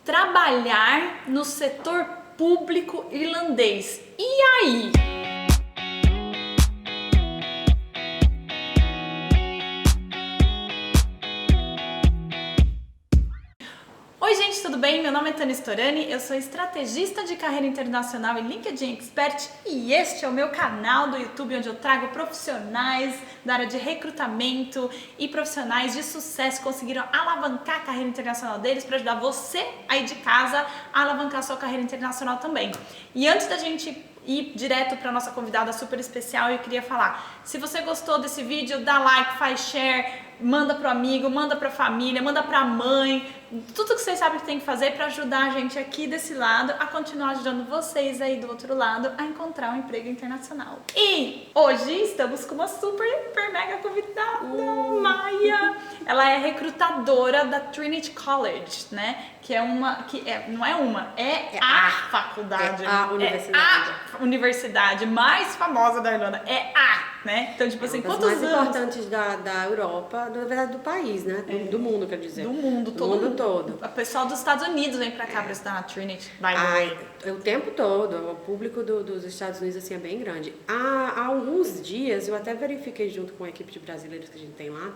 trabalhar no setor público irlandês. E aí? Oi gente, tudo bem? Meu nome é Tânia Storani, eu sou estrategista de carreira internacional e LinkedIn Expert e este é o meu canal do YouTube onde eu trago profissionais da área de recrutamento e profissionais de sucesso que conseguiram alavancar a carreira internacional deles para ajudar você aí de casa a alavancar a sua carreira internacional também. E antes da gente ir direto para nossa convidada super especial, eu queria falar, se você gostou desse vídeo, dá like, faz share, manda pro amigo, manda pra família, manda pra mãe, tudo que vocês sabem que tem que fazer para ajudar a gente aqui desse lado a continuar ajudando vocês aí do outro lado a encontrar um emprego internacional. E hoje estamos com uma super mega convidada, Maia. Ela é recrutadora da Trinity College, né? Não é a faculdade, a universidade. É a universidade mais famosa da Irlanda, né? Então, tipo assim, quantos mais anos? importantes da Europa, na verdade do país, né? Do mundo, quer dizer. Do mundo, do mundo todo. O pessoal dos Estados Unidos vem pra cá pra estudar na Trinity. O tempo todo, o público dos Estados Unidos assim é bem grande. Há alguns dias, eu até verifiquei junto com a equipe de brasileiros que a gente tem lá,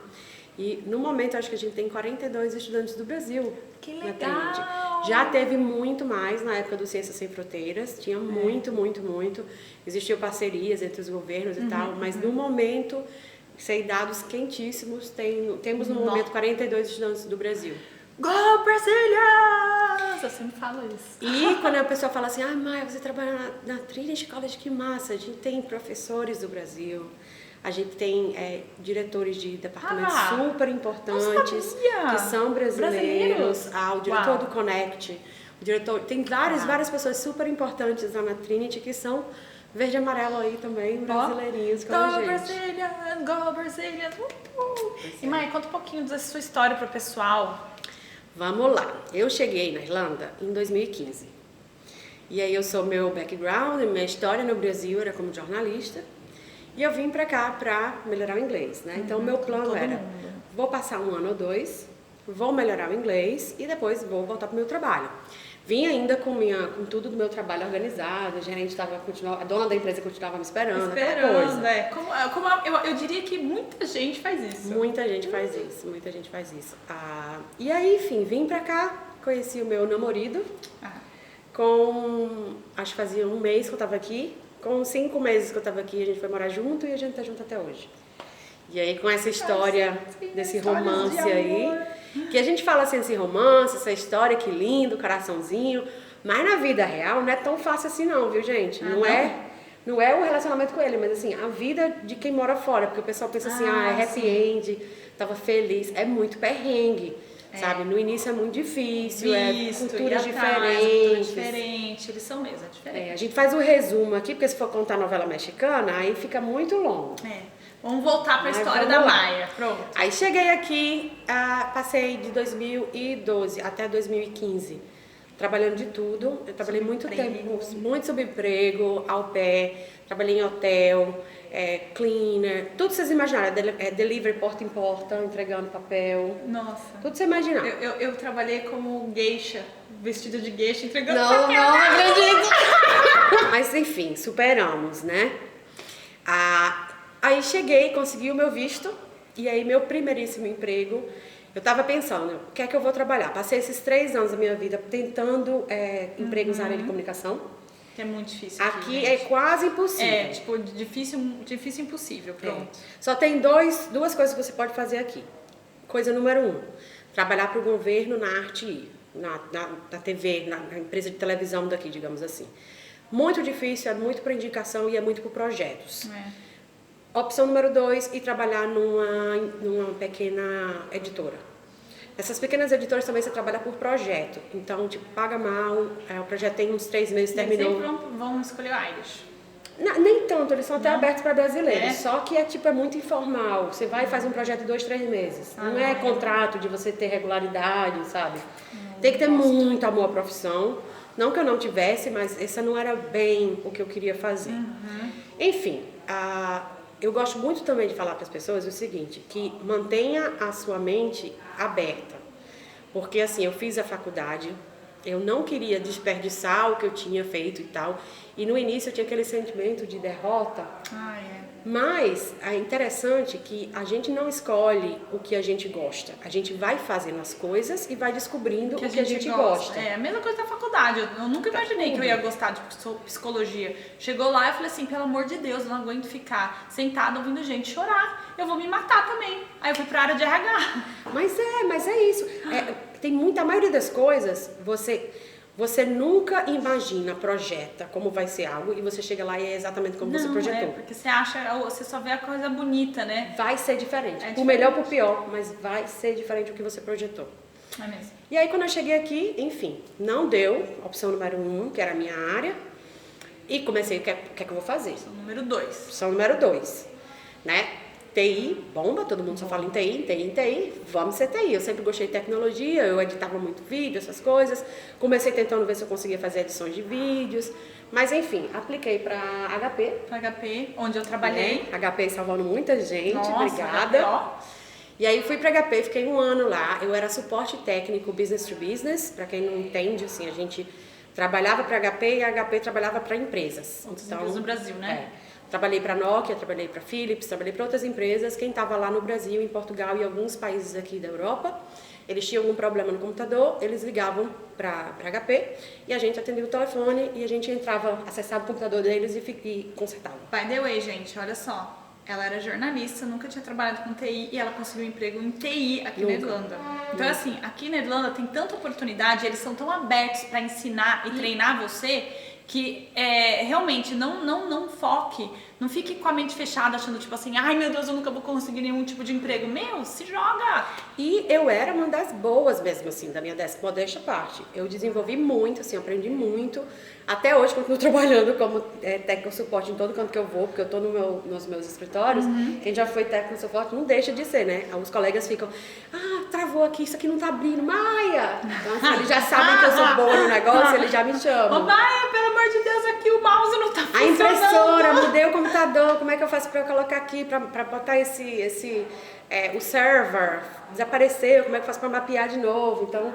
e no momento acho que a gente tem 42 estudantes do Brasil. Que na legal! Trinity. Já teve muito mais na época do Ciências Sem Fronteiras, tinha muito. Existiam parcerias entre os governos e tal, mas no momento, sei dados quentíssimos, temos no momento 42 estudantes do Brasil. Go Brasília! Eu sempre falo isso. E quando a pessoa fala assim, Maia, você trabalha na Trinity College, que massa, a gente tem professores do Brasil. A gente tem diretores de departamentos super importantes que são brasileiros. O diretor do Connect, tem várias pessoas super importantes lá na Trinity que são verde e amarelo aí também, brasileirinhos como a gente. Go Brazilian! E Maia, conta um pouquinho da sua história pro pessoal. Vamos lá. Eu cheguei na Irlanda em 2015. E aí meu background, minha história no Brasil era como jornalista. E eu vim pra cá pra melhorar o inglês, né? Então, o meu plano era, vou passar 1 ano ou 2, vou melhorar o inglês e depois vou voltar pro meu trabalho. Vim ainda com tudo do meu trabalho organizado, a gerente a dona da empresa continuava me esperando. Eu diria que muita gente faz isso. Muita gente faz isso. E aí, enfim, vim pra cá, conheci o meu namorado, acho que fazia 1 mês que eu tava aqui. Com 5 meses que eu tava aqui, a gente foi morar junto e a gente tá junto até hoje. E aí, com essa história desse romance aí, que a gente fala assim, esse romance, essa história, que lindo, coraçãozinho, mas na vida real não é tão fácil assim não, viu, gente? Não é o relacionamento com ele, mas assim, a vida de quem mora fora, porque o pessoal pensa assim, é happy end, tava feliz, é muito perrengue. Sabe, no início é muito difícil, culturas diferentes. Eles são mesmo, diferente. A gente faz o resumo aqui, porque se for contar novela mexicana, aí fica muito longo. Vamos voltar para a história da Maia, pronto. Aí cheguei aqui, passei de 2012 até 2015, trabalhando de tudo. Eu trabalhei muito tempo, muito subemprego, au pair, trabalhei em hotel, cleaner, tudo que vocês imaginarem, delivery porta em porta, entregando papel. Nossa. Tudo que você imaginar. Eu trabalhei como geisha, vestida de geisha, entregando papel. Não acredito. Mas enfim, superamos, né? Aí cheguei, consegui o meu visto, e aí meu primeiríssimo emprego, eu tava pensando, o que é que eu vou trabalhar? Passei esses 3 anos da minha vida tentando empregos na área de comunicação. Que é muito difícil. Aqui é quase impossível. Difícil impossível, pronto. Só tem duas coisas que você pode fazer aqui. Coisa número 1, trabalhar para o governo na RTE, na TV, na empresa de televisão daqui, digamos assim. Muito difícil, é muito por indicação e é muito por projetos. Opção número 2, ir trabalhar numa pequena editora. Essas pequenas editoras também você trabalha por projeto. Então, paga mal, o projeto tem uns 3 meses, terminou. Sempre vão escolher o Irish. Nem tanto, eles são até abertos para brasileiros. Só que é muito informal. Você vai e faz um projeto de 2, 3 meses. Não é contrato de você ter regularidade, sabe? Tem que ter muito amor à profissão. Não que eu não tivesse, mas essa não era bem o que eu queria fazer. Enfim, eu gosto muito também de falar para as pessoas o seguinte, que mantenha a sua mente aberta. Porque assim, eu fiz a faculdade, Eu não queria desperdiçar o que eu tinha feito e tal. E no início eu tinha aquele sentimento de derrota. Ah, é. Mas é interessante que a gente não escolhe o que a gente gosta. A gente vai fazendo as coisas e vai descobrindo o que a gente gosta. É a mesma coisa da faculdade. Eu nunca imaginei que eu ia gostar de psicologia. Chegou lá e eu falei assim, pelo amor de Deus, eu não aguento ficar sentada ouvindo gente chorar. Eu vou me matar também. Aí eu fui pra área de RH. Mas é isso. Tem muita, a maioria das coisas, você nunca imagina, projeta como vai ser algo e você chega lá e é exatamente como você projetou. Porque você só vê a coisa bonita, né? Vai ser diferente. diferente. O melhor pro pior, mas vai ser diferente do que você projetou. É mesmo. E aí quando eu cheguei aqui, enfim, não deu, opção número 1, que era a minha área, e comecei, o que é que eu vou fazer? Opção número 2. Opção número 2, né? TI, bomba, todo mundo só fala em TI, vamos ser TI. Eu sempre gostei de tecnologia, eu editava muito vídeo, essas coisas. Comecei tentando ver se eu conseguia fazer edições de vídeos, mas enfim, apliquei para HP. Para HP, onde eu trabalhei. HP salvando muita gente, Nossa, obrigada. HP, ó. E aí fui para HP, fiquei 1 ano lá. Eu era suporte técnico business to business, para quem não entende, assim, a gente trabalhava para HP e a HP trabalhava para empresas. Outras empresas no Brasil, né? Trabalhei para Nokia, trabalhei para Philips, trabalhei para outras empresas. Quem estava lá no Brasil, em Portugal e alguns países aqui da Europa, eles tinham algum problema no computador, eles ligavam para HP e a gente atendia o telefone e a gente entrava, acessava o computador deles e consertava. By the way, gente, olha só. Ela era jornalista, nunca tinha trabalhado com TI e ela conseguiu um emprego em TI aqui na Irlanda. Então, assim, aqui na Irlanda tem tanta oportunidade, eles são tão abertos para ensinar e treinar você que realmente não foque, não fique com a mente fechada achando tipo assim, ai meu Deus, eu nunca vou conseguir nenhum tipo de emprego. Meu, se joga! E eu era uma das boas mesmo assim, da minha modesta parte. Eu desenvolvi muito, assim, aprendi muito. Até hoje continuo trabalhando como técnico suporte em todo canto que eu vou, porque eu estou nos meus escritórios. Quem já foi técnico suporte não deixa de ser, né? Os colegas ficam, travou aqui, isso aqui não tá abrindo, Maia! Então, assim, eles já sabem que eu sou boa no negócio, eles já me chamam. Ô Maia, pelo amor de Deus, aqui o mouse não tá funcionando. A impressora, mudei o computador, como é que eu faço para eu colocar aqui, para botar o server, desapareceu, como é que eu faço para mapear de novo? Então,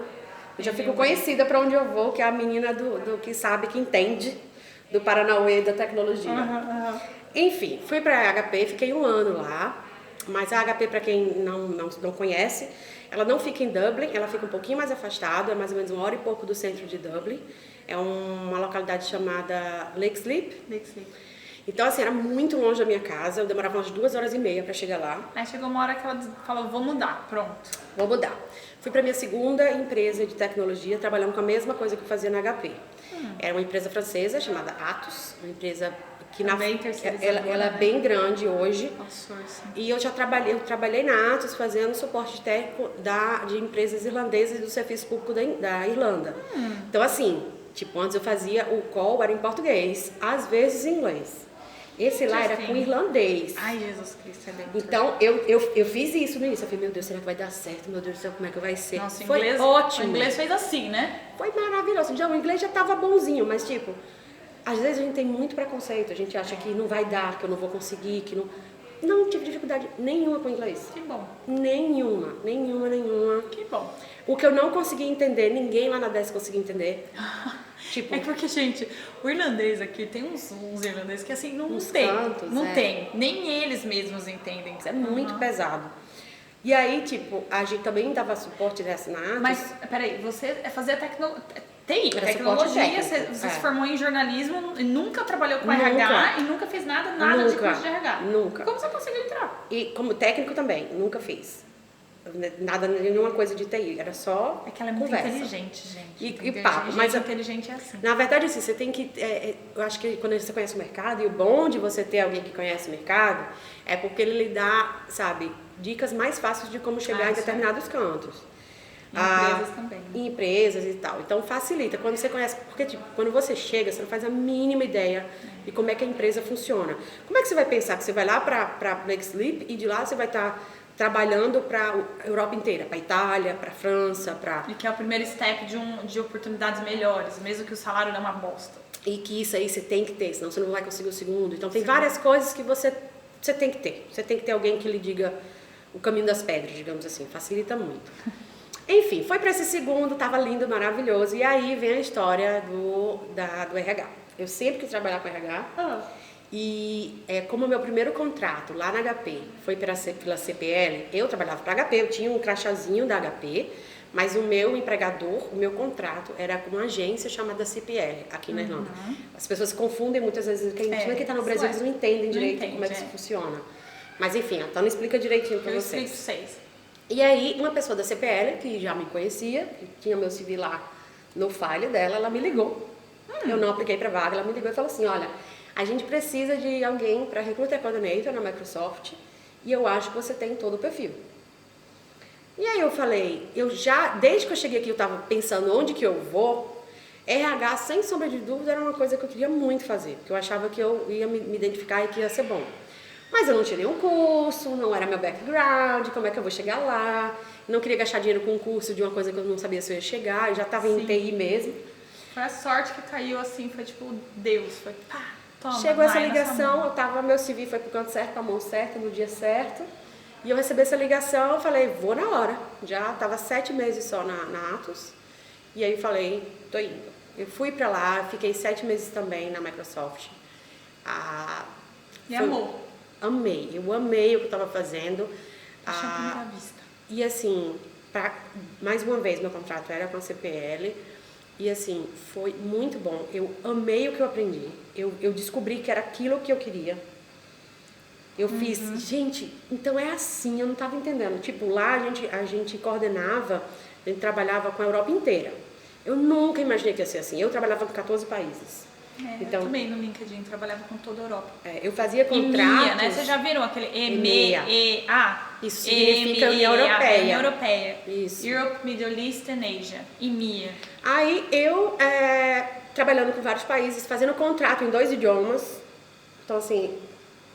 eu já fico conhecida para onde eu vou, que é a menina do que sabe, que entende do Paranauê da tecnologia. Enfim, fui para a HP, fiquei 1 ano lá, mas a HP, para quem não conhece, ela não fica em Dublin, ela fica um pouquinho mais afastada, é mais ou menos 1 hora e pouco do centro de Dublin. É uma localidade chamada Leixlip. Então, assim, era muito longe da minha casa, eu demorava umas 2h30 para chegar lá. Aí chegou uma hora que ela falou, vou mudar, pronto. Vou mudar. Fui para minha segunda empresa de tecnologia, trabalhando com a mesma coisa que eu fazia na HP. Era uma empresa francesa chamada Atos, uma empresa que ela é bem grande hoje. E eu trabalhei na Atos fazendo suporte técnico de empresas irlandesas e do serviço público da Irlanda. Então, assim, tipo, antes eu fazia o call, era em português, às vezes em inglês. Esse lá era com irlandês. Ai, Jesus Cristo, é bem Então, eu fiz isso no início. Eu falei, meu Deus, será que vai dar certo? Meu Deus do céu, como é que vai ser? Nossa, foi ótimo. O inglês fez assim, né? Foi maravilhoso. Já, o inglês já tava bonzinho, mas tipo, às vezes a gente tem muito preconceito. A gente acha que não vai dar, que eu não vou conseguir, que não... Não tive dificuldade nenhuma com o inglês. Que bom. Nenhuma. Que bom. O que eu não consegui entender, ninguém lá na DES conseguia entender. Tipo, é porque, gente, o irlandês aqui, tem uns irlandeses que assim, não tem. Nem eles mesmos entendem. É muito pesado. E aí, tipo, a gente também dava suporte dessa na Atos. Mas, peraí, você fazia tecnologia, você se formou em jornalismo e nunca trabalhou com RH e nunca fez nada de curso de RH. Nunca. Como você conseguiu entrar? E como técnico também, nunca fiz. Nada, nenhuma coisa de TI, era só é que ela é muito inteligente, gente. E papo. Mas inteligente é assim. Na verdade, assim, você tem que... eu acho que quando você conhece o mercado, e o bom de você ter alguém que conhece o mercado, é porque ele lhe dá, sabe, dicas mais fáceis de como chegar em determinados cantos. Em empresas também. Né? Em empresas e tal. Então, facilita. Quando você conhece... Porque, tipo, quando você chega, você não faz a mínima ideia de como é que a empresa funciona. Como é que você vai pensar que você vai lá para Leixlip e de lá você vai estar... trabalhando para a Europa inteira, para a Itália, para a França, E que é o primeiro step de oportunidades melhores, mesmo que o salário não é uma bosta. E que isso aí você tem que ter, senão você não vai conseguir o segundo. Então tem várias coisas que você tem que ter. Você tem que ter alguém que lhe diga o caminho das pedras, digamos assim. Facilita muito. Enfim, foi para esse segundo, tava lindo, maravilhoso. E aí vem a história do RH. Eu sempre quis trabalhar com RH. E como o meu primeiro contrato lá na HP foi pela CPL, eu trabalhava para HP, eu tinha um crachazinho da HP, mas o meu empregador, o meu contrato era com uma agência chamada CPL, aqui na Irlanda. As pessoas confundem muitas vezes, quem está no Brasil, eles não entendem direito como é que isso funciona. Mas enfim, a Tana explica direitinho para vocês. E aí, uma pessoa da CPL, que já me conhecia, que tinha meu CV lá no file dela, ela me ligou. Eu não apliquei para vaga, ela me ligou e falou assim, olha, a gente precisa de alguém para Recruiter Coordinator na Microsoft e eu acho que você tem todo o perfil. E aí eu falei, desde que eu cheguei aqui eu estava pensando onde que eu vou, RH, sem sombra de dúvida, era uma coisa que eu queria muito fazer, porque eu achava que eu ia me identificar e que ia ser bom. Mas eu não tinha nenhum curso, não era meu background, como é que eu vou chegar lá? Não queria gastar dinheiro com um curso de uma coisa que eu não sabia se eu ia chegar, eu já estava em TI mesmo. Foi a sorte que caiu assim, foi tipo Deus, foi pá, toma. Chegou essa ligação, meu CV foi pro canto certo, pra mão certa, no dia certo. E eu recebi essa ligação, eu falei, vou na hora. Já estava 7 meses só na Atos. E aí eu falei, tô indo. Eu fui pra lá, fiquei 7 meses também na Microsoft. Amou? Amei, eu amei o que eu estava fazendo. À vista. E assim, mais uma vez, meu contrato era com a CPL. E assim, foi muito bom. Eu amei o que eu aprendi. Eu descobri que era aquilo que eu queria. Eu fiz, gente, então é assim, eu não estava entendendo. Tipo, lá a gente coordenava, a gente trabalhava com a Europa inteira. Eu nunca imaginei que ia ser assim. Eu trabalhava com 14 países. Então, eu também no LinkedIn, trabalhava com toda a Europa. Eu fazia contratos... EMEA, né? Vocês já viram aquele EMEA? Isso significa União Europeia. União Europeia. Isso. Europe, Middle East and Asia. EMEA. Aí eu, trabalhando com vários países, fazendo contrato em 2 idiomas. Então, assim,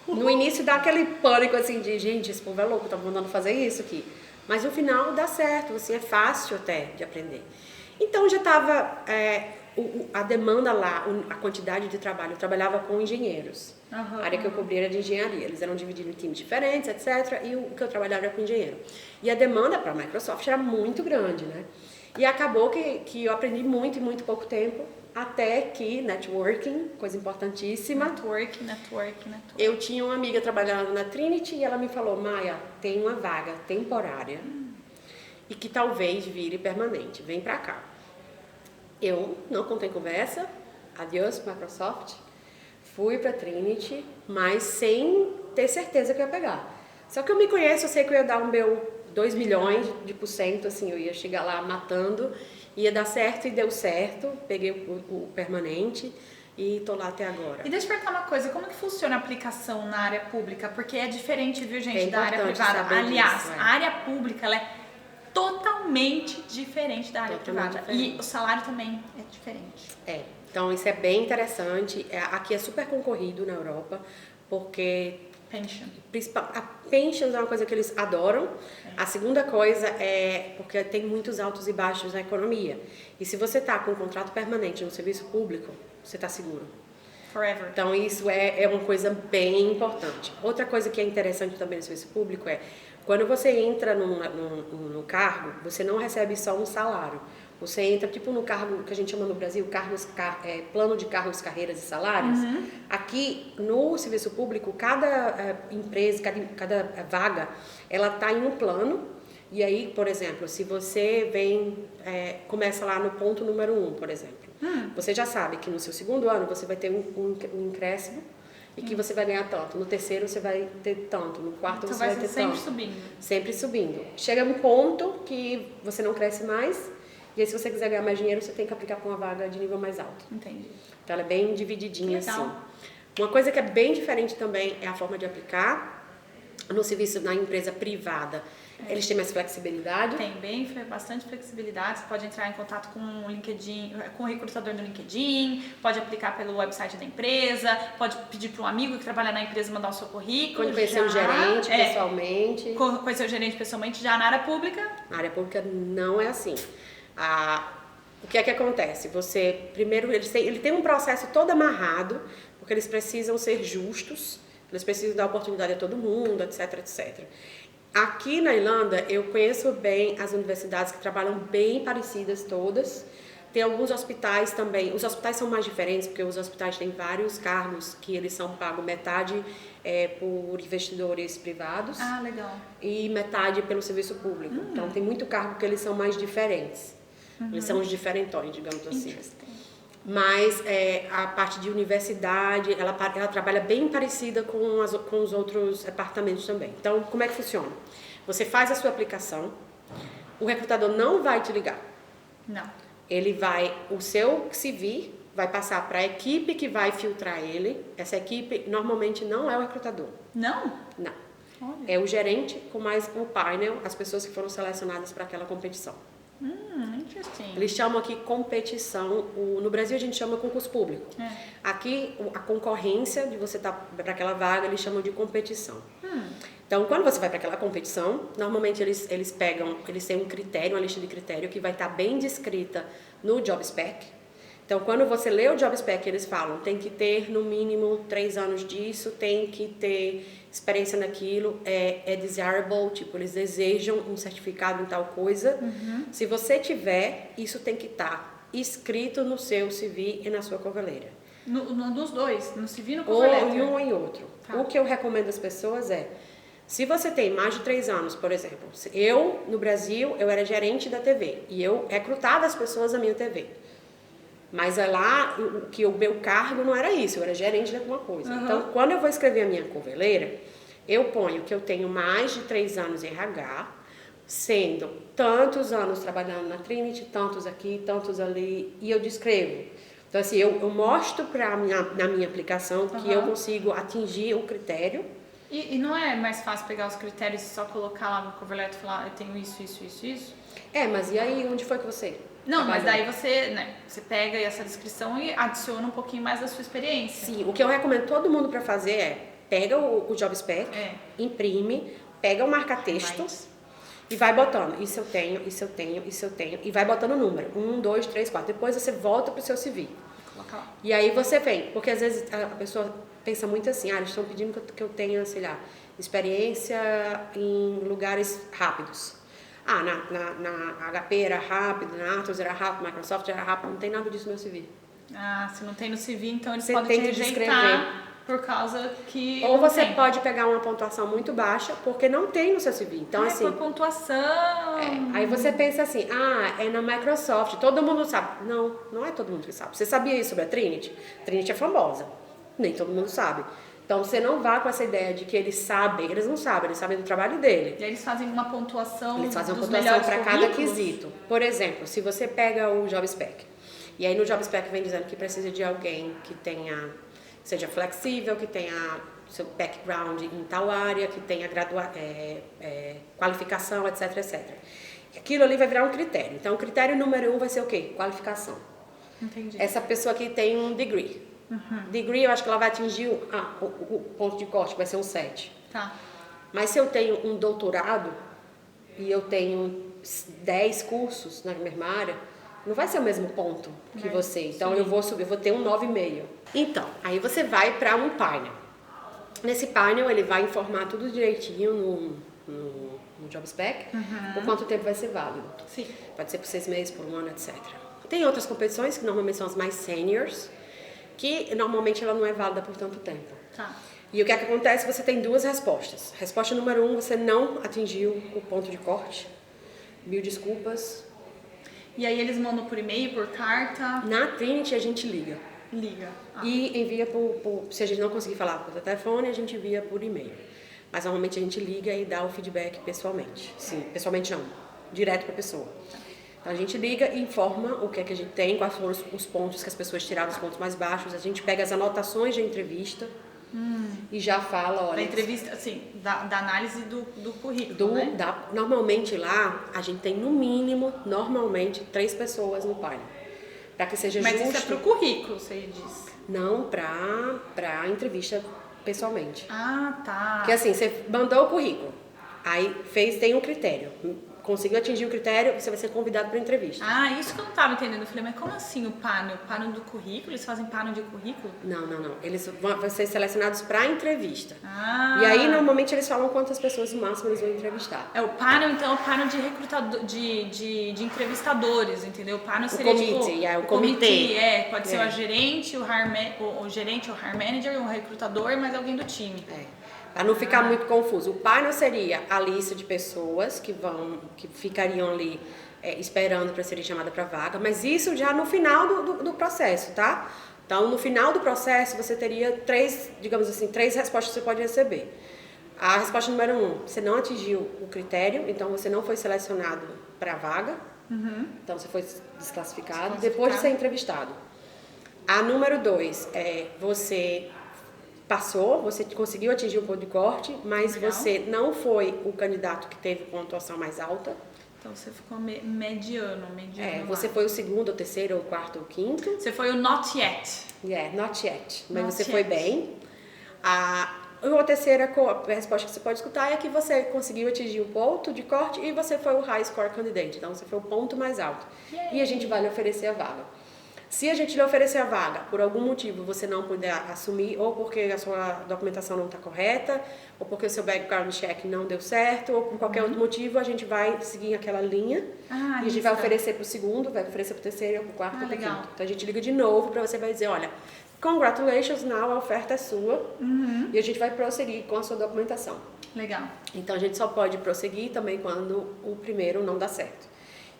no início dá aquele pânico, assim, de gente, esse povo é louco, tá mandando fazer isso aqui. Mas no final dá certo, assim, é fácil até de aprender. Então já estava... a demanda lá, a quantidade de trabalho, eu trabalhava com engenheiros. A área que eu cobria era de engenharia. Eles eram divididos em times diferentes, etc. E o que eu trabalhava era com engenheiro. E a demanda para a Microsoft era muito grande, né? E acabou que eu aprendi muito em muito pouco tempo, até que networking, coisa importantíssima. Networking. Eu tinha uma amiga trabalhando na Trinity e ela me falou, Maia, tem uma vaga temporária e que talvez vire permanente. Vem pra cá. Eu não contei conversa, adiós Microsoft, fui pra Trinity, mas sem ter certeza que eu ia pegar. Só que eu me conheço, eu sei que eu ia dar o meu 2 milhões de %, assim, eu ia chegar lá matando, ia dar certo e deu certo, peguei o permanente e tô lá até agora. E deixa eu perguntar uma coisa, como que funciona a aplicação na área pública? Porque é diferente, viu, gente, da área privada. Aliás, a área pública, ela é totalmente diferente da área privada. E o salário também é diferente. Então isso é bem interessante. Aqui é super concorrido na Europa, porque a pension é uma coisa que eles adoram. A segunda coisa é porque tem muitos altos e baixos na economia. E se você está com um contrato permanente no serviço público, você está seguro. Forever. Então isso é uma coisa bem importante. Outra coisa que é interessante também no serviço público é quando você entra no cargo, você não recebe só um salário. Você entra tipo no cargo que a gente chama no Brasil, plano de cargos, carreiras e salários. Aqui no serviço público, cada empresa, cada vaga, ela está em um plano. E aí, por exemplo, se você começa lá no ponto número 1, por exemplo, você já sabe que no seu segundo ano você vai ter um crescimento e que você vai ganhar tanto. No terceiro você vai ter tanto, no quarto então você vai ter sempre tanto. subindo. Sempre subindo. Chega um ponto que você não cresce mais, e aí se você quiser ganhar mais dinheiro, você tem que aplicar para uma vaga de nível mais alto. Entendi. Então ela é bem divididinha assim. Uma coisa que é bem diferente também é a forma de aplicar. No serviço, na empresa privada, eles têm mais flexibilidade? Tem bastante flexibilidade. Você pode entrar em contato com o LinkedIn, com o recrutador do LinkedIn, pode aplicar pelo website da empresa, pode pedir para um amigo que trabalha na empresa mandar o seu currículo. Pode conhecer o gerente pessoalmente. Conhecer o gerente pessoalmente. Já na área pública? Na área pública não é assim. O que é que acontece? Você, primeiro, ele tem um processo todo amarrado, porque eles precisam ser justos, eles precisam dar oportunidade a todo mundo, etc, etc. Aqui na Irlanda, eu conheço bem as universidades que trabalham bem parecidas todas. Tem alguns hospitais também. Os hospitais são mais diferentes, porque os hospitais têm vários cargos que eles são pagos metade por investidores privados. Ah, legal. E metade pelo serviço público. Então, tem muito cargo que eles são mais diferentes. Eles são os diferentões, digamos assim. Mas a parte de universidade, ela trabalha bem parecida com os outros departamentos também. Então, como é que funciona? Você faz a sua aplicação, o recrutador não vai te ligar. Não. O seu CV vai passar para a equipe que vai filtrar ele. Essa equipe normalmente não é o recrutador. Não? Não. Olha. É o gerente com mais o painel, as pessoas que foram selecionadas para aquela competição. Interesting. Eles chamam aqui competição, no Brasil a gente chama concurso público. Aqui a concorrência de você estar para aquela vaga, eles chamam de competição. Então, quando você vai para aquela competição, normalmente eles têm um critério, uma lista de critério que vai estar bem descrita no job spec. Então, quando você lê o job spec, eles falam, tem que ter no mínimo 3 anos disso, tem que ter experiência naquilo, é desirable, tipo, eles desejam um certificado em tal coisa. Se você tiver, isso tem que estar escrito no seu CV e na sua cover letter. Nos dois, no CV e no Ou cover letter? em um ou em outro. Tá. O que eu recomendo às pessoas se você tem mais de 3 anos, por exemplo, no Brasil, eu era gerente da TV e eu recrutava as pessoas da minha TV. Mas lá, o meu cargo não era isso, eu era gerente de alguma coisa. Então, quando eu vou escrever a minha cover letter, eu ponho que eu tenho mais de 3 anos em RH, sendo tantos anos trabalhando na Trinity, tantos aqui, tantos ali, e eu descrevo. Então, assim, eu mostro na minha aplicação que eu consigo atingir o critério. E não é mais fácil pegar os critérios e só colocar lá no cover letter e falar, eu tenho isso, isso, isso, isso? Mas e aí, onde foi que você... Não, mas daí você pega essa descrição e adiciona um pouquinho mais da sua experiência. Sim, o que eu recomendo todo mundo para fazer pega o job spec, imprime, pega o marca-texto e vai botando. Isso eu tenho, isso eu tenho, isso eu tenho. E vai botando o número. 1, 2, 3, 4. Depois você volta pro seu CV. Coloca lá. E aí você vem. Porque às vezes a pessoa pensa muito assim, eles estão pedindo que eu tenha, sei lá, experiência em lugares rápidos. Na HP era rápido, na Atos era rápido, Microsoft era rápido, não tem nada disso no meu CV. Se não tem no CV, então eles Você podem tem te que rejeitar por causa que Ou não você tem. pode pegar uma pontuação muito baixa, porque não tem no seu CV. Então, assim... por pontuação. Aí você pensa assim, é na Microsoft, todo mundo sabe. Não, não é todo mundo que sabe. Você sabia isso sobre a Trinity? Trinity é famosa, nem todo mundo sabe. Então, você não vá com essa ideia de que eles não sabem, eles sabem do trabalho dele. E aí eles fazem uma pontuação. Eles fazem uma dos pontuação melhores para cada currículos. quesito. Por exemplo, se você pega o job spec, e aí no job spec vem dizendo que precisa de alguém que seja flexível, que tenha seu background em tal área, que tenha qualificação, etc, etc. Aquilo ali vai virar um critério. Então, o critério número 1 vai ser o quê? Qualificação. Entendi. Essa pessoa aqui tem um degree. Degree, eu acho que ela vai atingir o ponto de corte, que vai ser um 7. Tá. Mas se eu tenho um doutorado e eu tenho 10 cursos na mesma área, não vai ser o mesmo ponto que você. Então, eu vou ter um 9,5. Então, aí você vai para um painel. Nesse painel, ele vai informar tudo direitinho no job spec, por quanto tempo vai ser válido. Sim. Pode ser por 6 meses, por um ano, etc. Tem outras competições, que normalmente são as mais seniors, que normalmente ela não é válida por tanto tempo. Tá. E o que é que acontece? Você tem 2 respostas. Resposta número 1, você não atingiu o ponto de corte. 1000 desculpas. E aí eles mandam por e-mail, por carta? Na Trinity a gente liga. Liga. E envia se a gente não conseguir falar por telefone, a gente envia por e-mail. Mas normalmente a gente liga e dá o feedback pessoalmente. Sim, pessoalmente não, direto para a pessoa. Então a gente liga e informa o que é que a gente tem, quais foram os pontos que as pessoas tiraram, os pontos mais baixos. A gente pega as anotações de entrevista e já fala, olha... Da entrevista, assim, da análise do currículo, né? Normalmente lá, a gente tem no mínimo, normalmente, 3 pessoas no painel. Para que seja justo. Mas isso é pro currículo, você diz? Não, pra entrevista pessoalmente. Ah, tá. Porque assim, você mandou o currículo, aí tem um critério. conseguiu atingir o critério, você vai ser convidado para entrevista. Ah, isso que eu não estava entendendo. Eu falei, mas como assim o panel? O panel do currículo? Eles fazem panel de currículo? Não. Eles vão ser selecionados para entrevista. Ah. E aí, normalmente, eles falam quantas pessoas no máximo eles vão entrevistar. O panel, então, é o panel de recrutador, de entrevistadores, entendeu? O panel seria o comitê. Pode ser o gerente, o gerente, o hire manager, o recrutador, mas alguém do time. Para não ficar muito confuso. O panel seria a lista de pessoas que ficariam ali esperando para serem chamadas para vaga, mas isso já no final do processo, tá? Então, no final do processo, você teria três respostas que você pode receber. A resposta número 1, você não atingiu o critério, então você não foi selecionado para a vaga, então você foi desclassificado depois de ser entrevistado. A número 2 você passou, você conseguiu atingir o ponto de corte, mas você não foi o candidato que teve pontuação mais alta. Então você ficou mediano. Você foi o segundo, o terceiro, o quarto, o quinto. Você foi o not yet. Not yet. Mas Not você yet. foi bem. A terceira resposta que você pode escutar é que você conseguiu atingir o ponto de corte e você foi o high score candidate. Então você foi o ponto mais alto. Yay. E a gente vai lhe oferecer a vaga. Se a gente lhe oferecer a vaga, por algum motivo você não puder assumir, ou porque a sua documentação não está correta, ou porque o seu background check não deu certo, ou por qualquer outro motivo, a gente vai seguir aquela linha e a gente vai oferecer para o segundo, vai oferecer para o terceiro, para o quarto, para o quinto. Então a gente liga de novo para você vai dizer, olha, congratulations, now a oferta é sua e a gente vai prosseguir com a sua documentação. Legal. Então a gente só pode prosseguir também quando o primeiro não dá certo.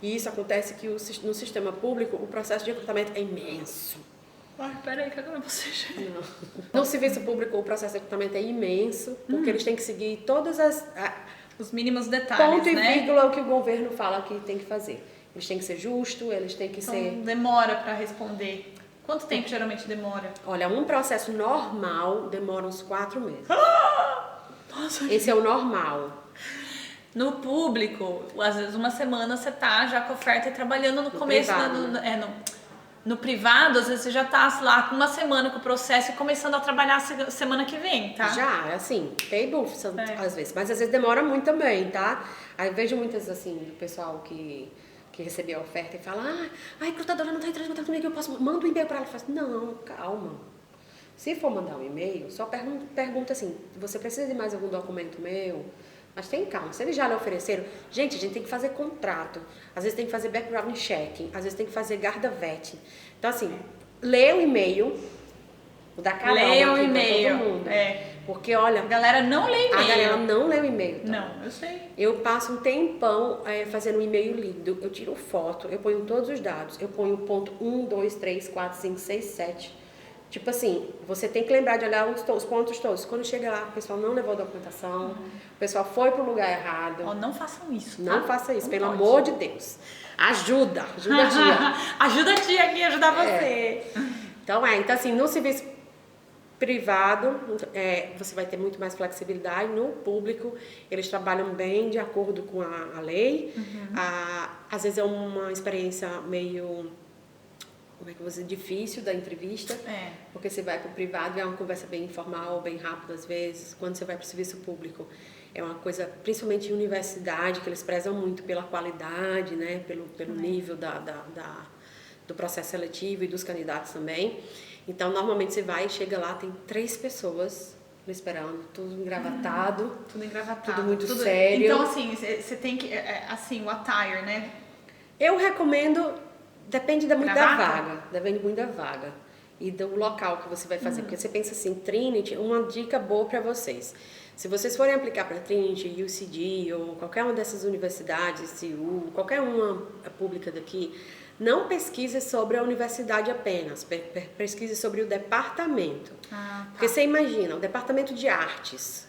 E isso acontece que no sistema público o processo de recrutamento é imenso. Ai, peraí, que agora você chega. No serviço público o processo de recrutamento é imenso, porque eles têm que seguir todos os mínimos detalhes, ponto e vírgula o que o governo fala que tem que fazer. Eles têm que ser justos, eles têm que ser... demora para responder. Quanto tempo geralmente demora? Olha, um processo normal demora uns 4 meses. Nossa, esse é o normal. No público, às vezes uma semana você tá já com a oferta e trabalhando no começo, privado, no privado, às vezes você já tá lá com uma semana com o processo e começando a trabalhar semana que vem, tá? Já, assim, tem dúvida às vezes, mas às vezes demora muito também, tá? Aí eu vejo muitas, assim, do pessoal que recebeu a oferta e fala, a recrutadora não tá entrando em contato comigo, manda um e-mail pra ela. Eu falo, não, calma. Se for mandar um e-mail, só pergunta assim, você precisa de mais algum documento meu? Mas tem calma, se eles já lhe ofereceram... Gente, a gente tem que fazer contrato, às vezes tem que fazer background checking, às vezes tem que fazer guarda vetting. Então, assim, lê o e-mail, vou dar Carol aqui pra todo mundo. Porque, olha... A galera não lê e-mail. A galera não lê o e-mail. Então. Não, eu sei. Eu passo um tempão fazendo um e-mail lindo, eu tiro foto, eu ponho todos os dados, eu ponho ponto 1, 2, 3, 4, 5, 6, 7... Tipo assim, você tem que lembrar de olhar os pontos todos. Quando chega lá, o pessoal não levou a documentação, o pessoal foi pro lugar errado. Não façam isso, tá? Não faça isso, pelo amor de Deus. Ajuda a tia. Ajuda a tia aqui a ajudar você. Então assim, no serviço privado, você vai ter muito mais flexibilidade. No público, eles trabalham bem de acordo com a lei. Às vezes é uma experiência meio... Como é que você difícil da entrevista, porque você vai para o privado é uma conversa bem informal, bem rápida às vezes. Quando você vai para o serviço público é uma coisa, principalmente em universidade, que eles prezam muito pela qualidade, né, pelo nível do processo seletivo e dos candidatos também. Então normalmente você vai, chega lá, tem 3 pessoas esperando, tudo engravatado, tudo muito sério. Então assim, você tem que, assim, o attire, né? Eu recomendo. Depende muito da vaga, depende muito da vaga e do local que você vai fazer, porque você pensa assim, Trinity, uma dica boa para vocês. Se vocês forem aplicar para Trinity, UCD ou qualquer uma dessas universidades, CU, qualquer uma pública daqui, não pesquise sobre a universidade apenas, pesquise sobre o departamento. Porque você imagina, o departamento de artes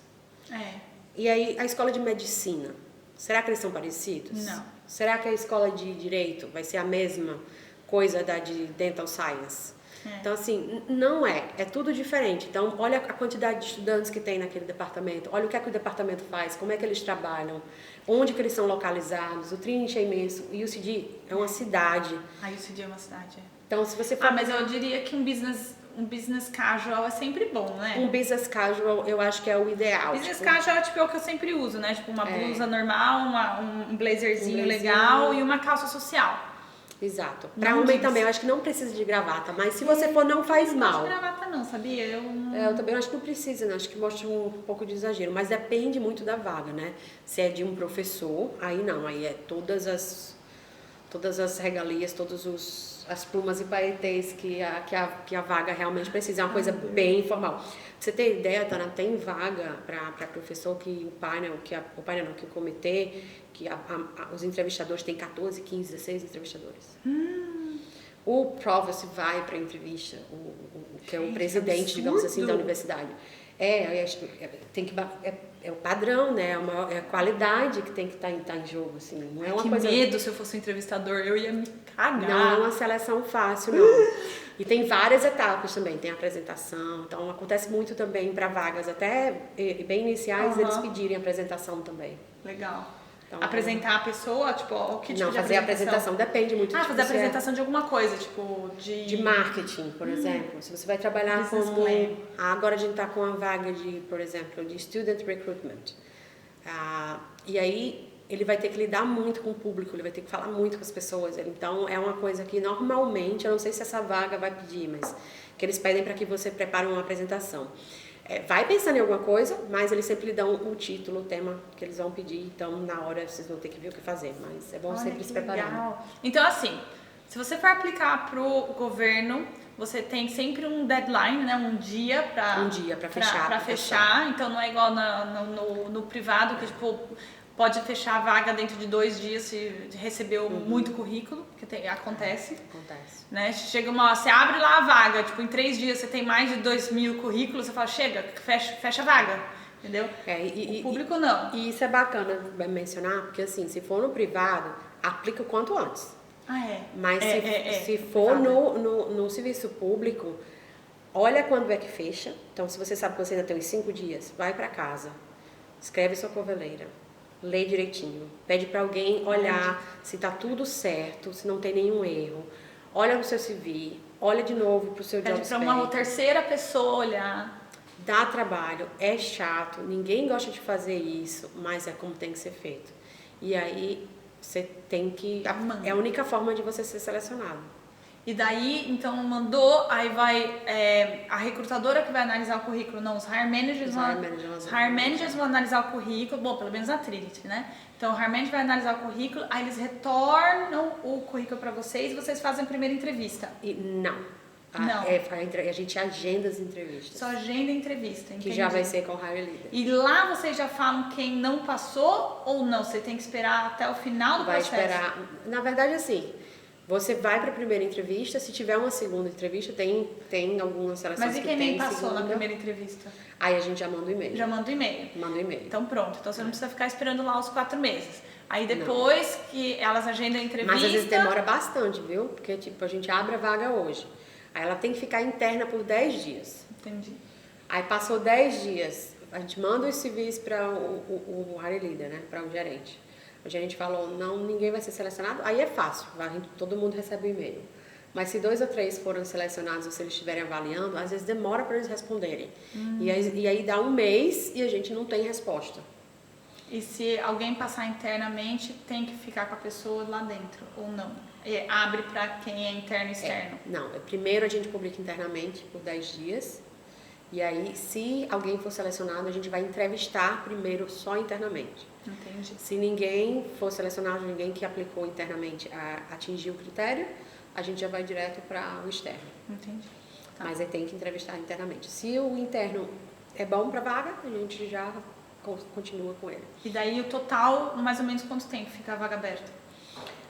e aí a escola de medicina, será que eles são parecidos? Não. Será que a escola de direito vai ser a mesma coisa da de dental science? Então, assim, não é tudo diferente. Então, olha a quantidade de estudantes que tem naquele departamento, olha o que é que o departamento faz, como é que eles trabalham, onde que eles são localizados. O Trinity é imenso, o UCD é uma cidade. A UCD é uma cidade, Então, se você for... mas eu diria que um business casual é sempre bom, né? Um business casual, eu acho que é o ideal. Business casual é o que eu sempre uso, né? Tipo, uma blusa normal, um blazerzinho legal e uma calça social. Exato. Pra homem também, eu acho que não precisa de gravata, mas se você for, não faz mal. Não gosto de gravata não, sabia? Eu também acho que não precisa, né? Acho que mostra um pouco de exagero, mas depende muito da vaga, né? Se é de um professor, aí não, aí é todas as regalias, as plumas e paetês que a vaga realmente precisa. É uma coisa bem informal. Pra você ter ideia, Tana, tem vaga para professor que que o comitê, que os entrevistadores têm 14, 15, 16 entrevistadores. O provost vai para a entrevista, que é o presidente, digamos assim, da universidade. É o padrão, né? É a qualidade que tem que estar em jogo, assim. Não é uma coisa... medo se eu fosse um entrevistador, eu ia me cagar. Não é uma seleção fácil, não. E tem várias etapas também, tem a apresentação, então acontece muito também para vagas até bem iniciais, eles pedirem apresentação também. Legal. Então, apresentar a pessoa, tipo, o que tipo não, de fazer a apresentação depende muito. Fazer a apresentação de alguma coisa, tipo, de marketing, por exemplo. Se você vai trabalhar como... Agora a gente está com uma vaga de, por exemplo, de student recruitment. E aí ele vai ter que lidar muito com o público, ele vai ter que falar muito com as pessoas. Então é uma coisa que normalmente, eu não sei se essa vaga vai pedir, mas que eles pedem para que você prepare uma apresentação. Vai pensando em alguma coisa, mas eles sempre lhe dão o título, o tema que eles vão pedir, então na hora vocês vão ter que ver o que fazer, mas é bom sempre se preparar. Legal. Então assim, se você for aplicar pro governo, você tem sempre um deadline, né, um dia para fechar. Então não é igual no privado que tipo pode fechar a vaga dentro de 2 dias se recebeu muito currículo, que acontece. Né? Você abre lá a vaga, tipo, em 3 dias você tem mais de 2.000 currículos, você fala, chega, fecha a vaga, entendeu? O público não. E isso é bacana mencionar, porque assim, se for no privado, aplica o quanto antes. Mas se for no serviço público, olha quando é que fecha. Então, se você sabe que você ainda tem uns 5 dias, vai para casa, escreve sua coveleira, lê direitinho, pede para alguém olhar se tá tudo certo, se não tem nenhum erro. Olha no seu CV, olha de novo pro seu job spec. Pede para uma terceira pessoa olhar. Dá trabalho, é chato, ninguém gosta de fazer isso, mas é como tem que ser feito. E aí você tem que... É a única forma de você ser selecionado. E daí, então, mandou, aí vai a recrutadora que vai analisar o currículo, não, os hire managers vão analisar o currículo, bom, pelo menos a Trinity, né? Então, o hire manager vai analisar o currículo, aí eles retornam o currículo para vocês e vocês fazem a primeira entrevista. Não. A gente agenda as entrevistas. Só agenda a entrevista, entendi. Que já vai ser com o hire leader. E lá vocês já falam quem não passou ou não? Você tem que esperar até o final do processo? Vai esperar. Na verdade, assim... Você vai para a primeira entrevista, se tiver uma segunda entrevista, tem algumas seleções que tem. Mas e quem nem passou na primeira entrevista? Aí a gente já manda o e-mail. Manda o e-mail. Então pronto, então você não precisa ficar esperando lá os 4 meses. Aí depois que elas agendam a entrevista... Mas às vezes demora bastante, viu? Porque tipo, a gente abre a vaga hoje. Aí ela tem que ficar interna por 10 dias. Entendi. Aí passou 10 dias, a gente manda os civis para o hire leader, né? Para o gerente. O gerente falou, não, ninguém vai ser selecionado, aí é fácil, todo mundo recebe o e-mail. Mas se 2 ou 3 foram selecionados ou se eles estiverem avaliando, às vezes demora para eles responderem. E aí dá 1 mês e a gente não tem resposta. E se alguém passar internamente, tem que ficar com a pessoa lá dentro, ou não? Abre para quem é interno e externo? Não, primeiro a gente publica internamente por 10 dias. E aí, se alguém for selecionado, a gente vai entrevistar primeiro só internamente. Entendi. Se ninguém for selecionado, ninguém que aplicou internamente atingir o critério, a gente já vai direto para o externo. Entendi. Tá. Mas aí tem que entrevistar internamente. Se o interno é bom para vaga, a gente já continua com ele. E daí o total, mais ou menos quanto tempo fica a vaga aberta?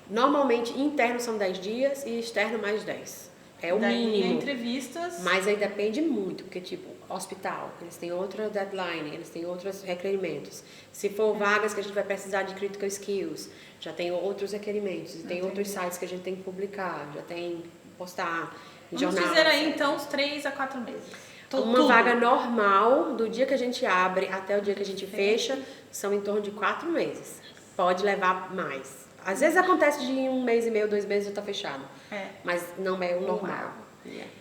Normalmente, interno são 10 dias e externo mais 10. É o mínimo. Entrevistas. Mas aí depende muito, porque tipo, hospital, eles têm outra deadline, eles têm outros requerimentos. Se for vagas que a gente vai precisar de critical skills, já tem outros requerimentos, tem outros sites que a gente tem que publicar, já tem que postar em jornal. Vamos dizer aí então uns 3 a 4 meses. Uma vaga normal, do dia que a gente abre até o dia que a gente fecha, são em torno de 4 meses. Pode levar mais. Às vezes acontece de 1 mês e meio, 2 meses já está fechado. mas não é o normal.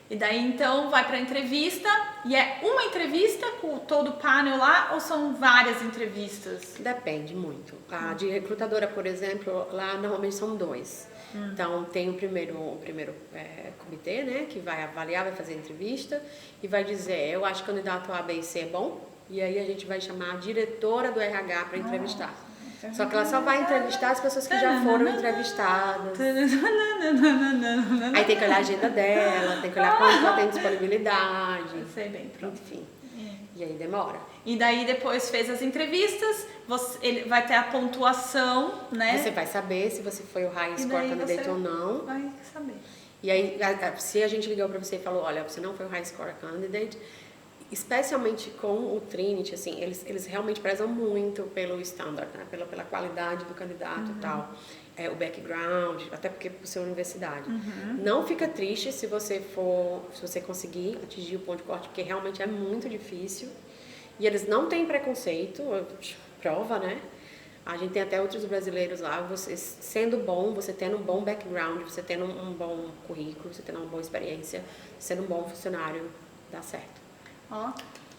E daí então vai pra entrevista e é uma entrevista com todo o panel lá ou são várias entrevistas? Depende muito. A de recrutadora, por exemplo, lá normalmente são 2. Então tem o primeiro comitê, né, que vai avaliar, vai fazer a entrevista e vai dizer, eu acho que o candidato A, B e C é bom, e aí a gente vai chamar a diretora do RH para entrevistar. Só que ela só vai entrevistar as pessoas que já foram entrevistadas. Aí tem que olhar a agenda dela, tem que olhar quanto ela tem disponibilidade. Sei bem, pronto. Enfim. E aí demora. E daí depois fez as entrevistas, ele vai ter a pontuação, né? Você vai saber se você foi o high score candidate ou não. Vai saber. E aí, se a gente ligou para você e falou, olha, você não foi o high score candidate, especialmente com o Trinity, assim, eles realmente prezam muito pelo standard, né? pela qualidade do candidato e tal, o background, até porque por ser universidade. Não fica triste se você conseguir atingir o ponto de corte, porque realmente é muito difícil. E eles não têm preconceito, prova, né? A gente tem até outros brasileiros lá, você sendo bom, você tendo um bom background, você tendo um bom currículo, você tendo uma boa experiência, sendo um bom funcionário, dá certo. Ó,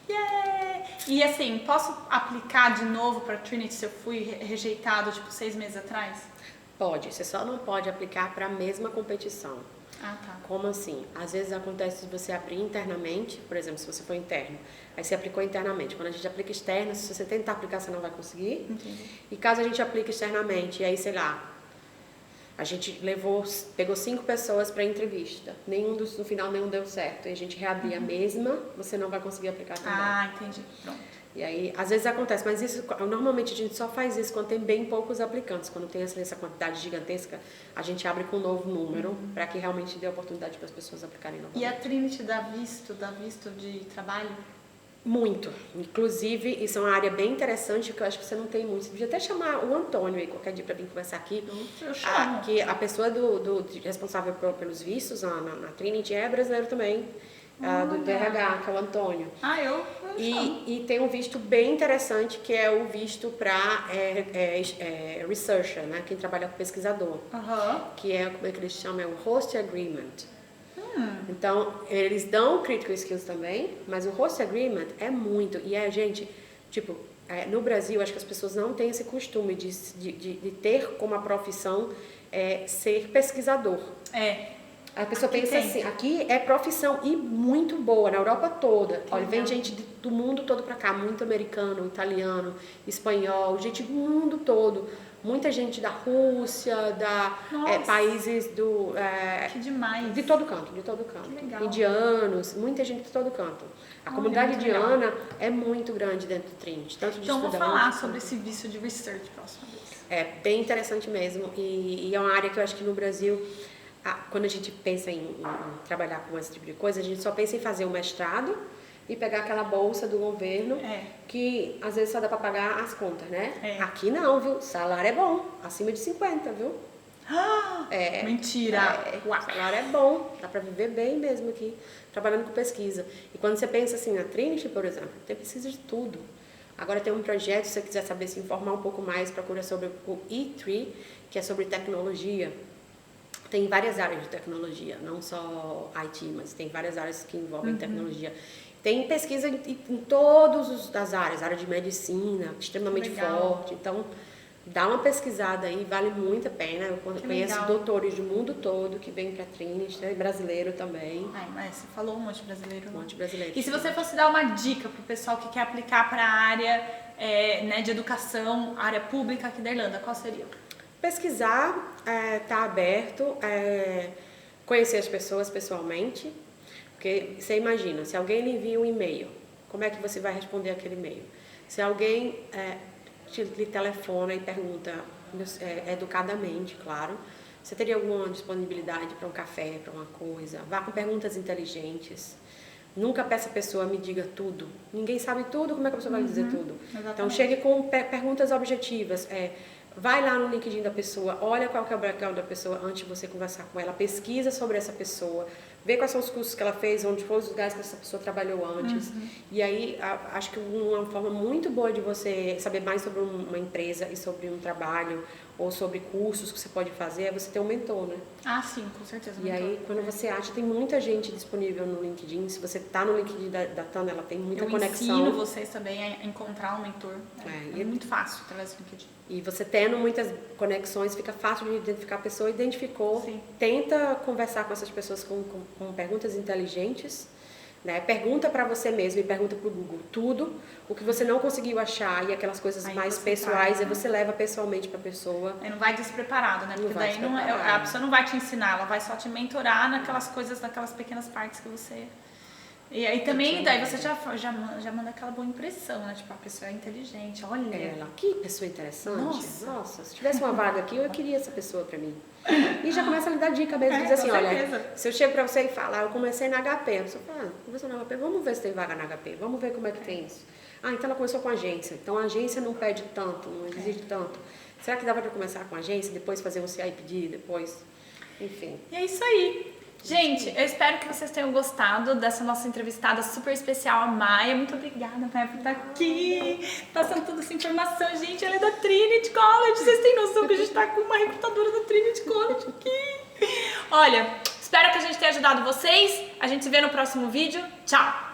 yeah! E assim, posso aplicar de novo para Trinity se eu fui rejeitado, tipo, 6 meses atrás? Pode, você só não pode aplicar para a mesma competição. Ah, tá. Como assim? Às vezes acontece de você abrir internamente, por exemplo, se você for interno, aí você aplicou internamente. Quando a gente aplica externo, se você tentar aplicar, você não vai conseguir. Entendi. E caso a gente aplique externamente, e aí, sei lá, a gente pegou 5 pessoas para entrevista. No final, nenhum deu certo. E a gente reabrir a mesma, você não vai conseguir aplicar também. Ah, entendi. Pronto. E aí, às vezes acontece, mas isso, normalmente a gente só faz isso quando tem bem poucos aplicantes. Quando tem essa quantidade gigantesca, a gente abre com um novo número para que realmente dê oportunidade para as pessoas aplicarem novamente. E a Trinity dá visto de trabalho? Muito. Inclusive, isso é uma área bem interessante que eu acho que você não tem muito. Você podia até chamar o Antônio aí qualquer dia para vir conversar aqui. Eu chamo. Que a pessoa responsável pelos vistos na Trinity é brasileiro também. Do RH, que é o Antônio. Eu e tem um visto bem interessante que é o visto para researcher, né? Quem trabalha com pesquisador. Que é, como é que eles chamam? É o host agreement. Então, eles dão critical skills também, mas o host agreement é muito. E gente, tipo, no Brasil, acho que as pessoas não têm esse costume de ter como a profissão ser pesquisador. A pessoa pensa assim, aqui é profissão e muito boa, na Europa toda. Olha, vem gente do mundo todo pra cá, muito americano, italiano, espanhol, gente do mundo todo. Muita gente da Rússia, países do... que demais! De todo canto. Que legal. Indianos, muita gente de todo canto. A comunidade indiana é muito grande dentro do Trinity, tanto de Então, estudantes. vou falar sobre esse visto de research próxima vez. É bem interessante mesmo e é uma área que eu acho que no Brasil... quando a gente pensa em trabalhar com esse tipo de coisa, a gente só pensa em fazer um mestrado e pegar aquela bolsa do governo que às vezes só dá para pagar as contas, né? Aqui não, viu? Salário é bom, acima de 50, viu? Mentira! Salário é bom, dá para viver bem mesmo aqui, trabalhando com pesquisa. E quando você pensa assim, na Trinity, por exemplo, tem pesquisa de tudo. Agora tem um projeto, se você quiser saber, se informar um pouco mais, procura sobre o E3, que é sobre tecnologia. Tem várias áreas de tecnologia, não só IT, mas tem várias áreas que envolvem tecnologia. Tem pesquisa em todas as áreas, área de medicina, extremamente forte. Então, dá uma pesquisada aí, vale muito a pena. Eu conheço doutores do mundo todo que vêm para a Trinity, né? Brasileiro também. Mas você falou um monte de brasileiro. Um monte de brasileiro. E se você fosse dar uma dica para o pessoal que quer aplicar para a área de educação, área pública aqui da Irlanda, qual seria? Pesquisar, tá aberto, conhecer as pessoas pessoalmente, porque você imagina, se alguém lhe envia um e-mail, como é que você vai responder aquele e-mail? Se alguém lhe telefona e pergunta, educadamente, claro, você teria alguma disponibilidade para um café, para uma coisa? Vá com perguntas inteligentes. Nunca peça a pessoa me diga tudo. Ninguém sabe tudo, como é que a pessoa vai dizer tudo? Exatamente. Então, chegue com perguntas objetivas. Vai lá no LinkedIn da pessoa, olha qual que é o background da pessoa antes de você conversar com ela, pesquisa sobre essa pessoa, vê quais são os cursos que ela fez, onde foram os lugares que essa pessoa trabalhou antes. E aí, acho que uma forma muito boa de você saber mais sobre uma empresa e sobre um trabalho ou sobre cursos que você pode fazer, é você ter um mentor, né? Ah, sim, com certeza. E aí, quando você acha, tem muita gente disponível no LinkedIn. Se você tá no LinkedIn da Tana, ela tem muita conexão. Eu ensino vocês também a encontrar um mentor. É muito fácil através do LinkedIn. E você tendo muitas conexões, fica fácil de identificar a pessoa. Identificou, Sim. Tenta conversar com essas pessoas com perguntas inteligentes. Né? Pergunta para você mesmo e pergunta para o Google tudo o que você não conseguiu achar e aquelas coisas aí mais pessoais aí você leva pessoalmente para a pessoa. Aí não vai despreparado, né? Porque daí a pessoa não vai te ensinar, ela vai só te mentorar naquelas coisas, naquelas pequenas partes que você... E aí também, daí você já manda aquela boa impressão, né? Tipo, a pessoa é inteligente, olha. Ela, que pessoa interessante. Nossa, se tivesse uma vaga aqui, eu queria essa pessoa pra mim. E já começa a lhe dar dica mesmo, diz assim, olha, se eu chego pra você e falar, eu comecei na HP, a pessoa fala, começou na HP, vamos ver se tem vaga na HP, vamos ver como é que tem isso. Ah, então ela começou com agência, então a agência não pede tanto, não exige tanto. Será que dava pra começar com agência, depois fazer um CIPD, depois, enfim. E é isso aí. Gente, eu espero que vocês tenham gostado dessa nossa entrevistada super especial, a Maia. Muito obrigada, Maia, por estar aqui, passando toda essa informação. Gente, ela é da Trinity College. Vocês têm noção que a gente está com uma recrutadora da Trinity College aqui? Olha, espero que a gente tenha ajudado vocês. A gente se vê no próximo vídeo. Tchau!